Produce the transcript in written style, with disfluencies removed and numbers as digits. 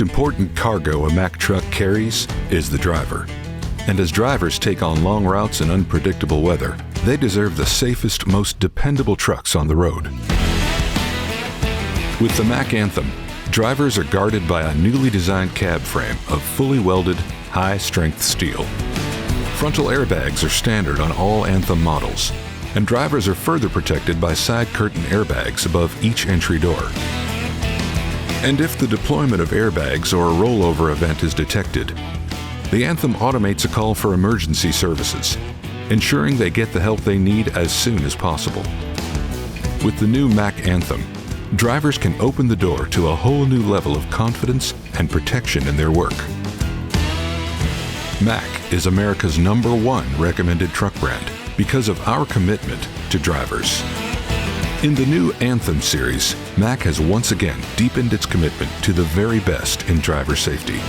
important cargo a Mack truck carries is the driver. And as drivers take on long routes and unpredictable weather, they deserve the safest, most dependable trucks on the road. With the Mack Anthem, drivers are guarded by a newly designed cab frame of fully welded, high-strength steel. Frontal airbags are standard on all Anthem models, and drivers are further protected by side curtain airbags above each entry door. And if the deployment of airbags or a rollover event is detected, the Anthem automates a call for emergency services, ensuring they get the help they need as soon as possible. With the new Mack Anthem, drivers can open the door to a whole new level of confidence and protection in their work. Mack is America's #1 recommended truck brand because of our commitment to drivers. In the new Anthem series, Mack has once again deepened its commitment to the very best in driver safety.